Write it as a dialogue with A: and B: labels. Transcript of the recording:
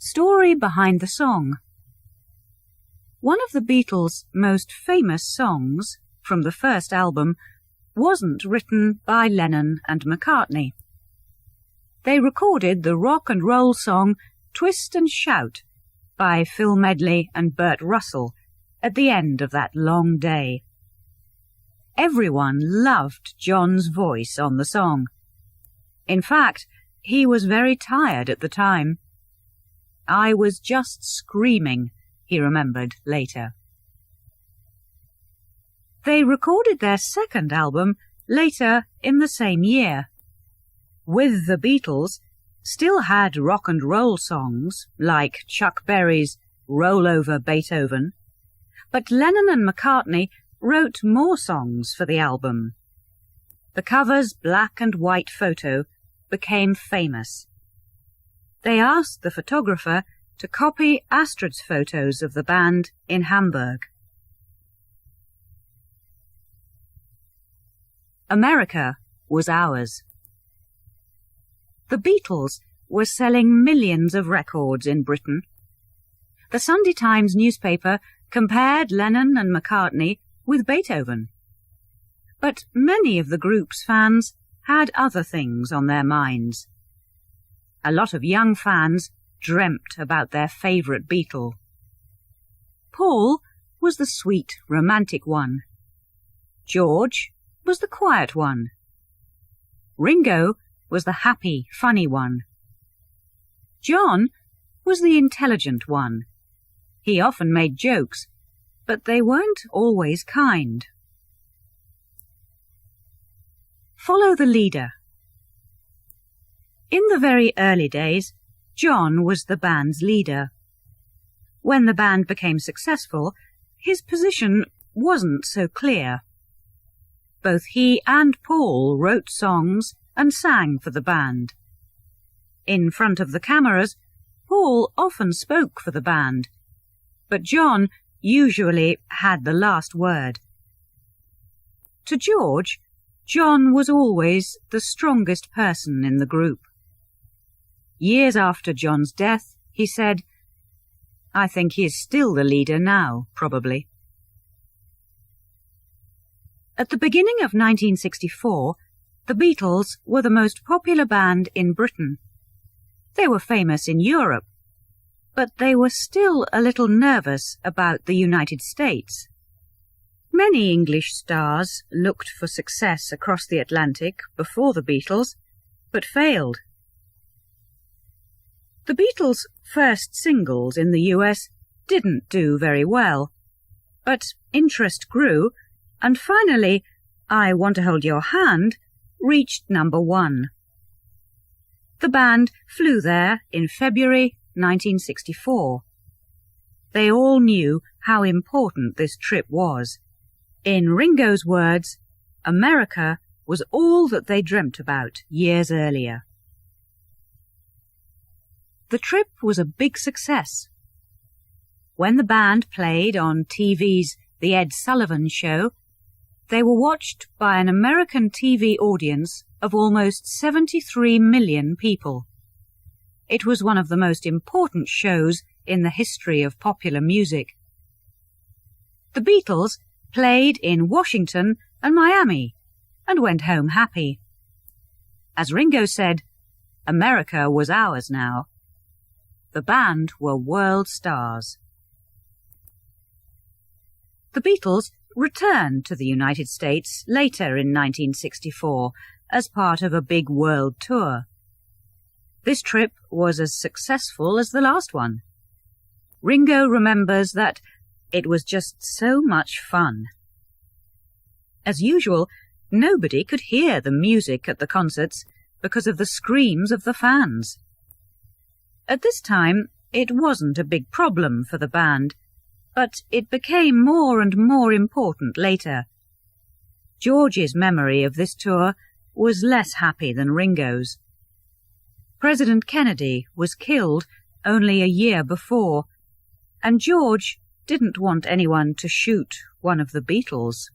A: Story behind the song. One of the Beatles' most famous songs from the first album wasn't written by Lennon and McCartney. They recorded the rock and roll song Twist and Shout by Phil Medley and Burt Russell at the end of that long day. Everyone loved John's voice on the song. In fact, he was very tired at the time. "I was just screaming," he remembered later. They recorded their second album later in the same year. With the Beatles, still had rock and roll songs like Chuck Berry's Roll Over Beethoven, but Lennon and McCartney wrote more songs for the album. The cover's black and white photo became famous. They asked the photographer to copy Astrid's photos of the band in Hamburg. America was ours. The Beatles were selling millions of records in Britain. The Sunday Times newspaper compared Lennon and McCartney with Beethoven. But many of the group's fans had other things on their minds. A lot of young fans dreamt about their favourite Beatle. Paul was the sweet, romantic one. George was the quiet one. Ringo was the happy, funny one. John was the intelligent one. He often made jokes, but they weren't always kind. Follow the leader. In the very early days, John was the band's leader. When the band became successful, his position wasn't so clear. Both he and Paul wrote songs and sang for the band. In front of the cameras, Paul often spoke for the band, but John usually had the last word. To George, John was always the strongest person in the group. Years after John's death, he said, "I think he is still the leader now, probably." At the beginning of 1964, the Beatles were the most popular band in Britain. They were famous in Europe, but they were still a little nervous about the United States. Many English stars looked for success across the Atlantic before the Beatles, but failed. The Beatles' first singles in the US didn't do very well, but interest grew, and finally, "I Want to Hold Your Hand" reached number 1. The band flew there in February 1964. They all knew how important this trip was. In Ringo's words, America was all that they dreamt about years earlier. The trip was a big success. When the band played on TV's The Ed Sullivan Show, they were watched by an American TV audience of almost 73 million people. It was one of the most important shows in the history of popular music. The Beatles played in Washington and Miami and went home happy. As Ringo said, America was ours now. The band were world stars. The Beatles returned to the United States later in 1964 as part of a big world tour. This trip was as successful as the last one. Ringo remembers that it was just so much fun. As usual, nobody could hear the music at the concerts because of the screams of the fans. At this time, it wasn't a big problem for the band, but it became more and more important later. George's memory of this tour was less happy than Ringo's. President Kennedy was killed only a year before, and George didn't want anyone to shoot one of the Beatles.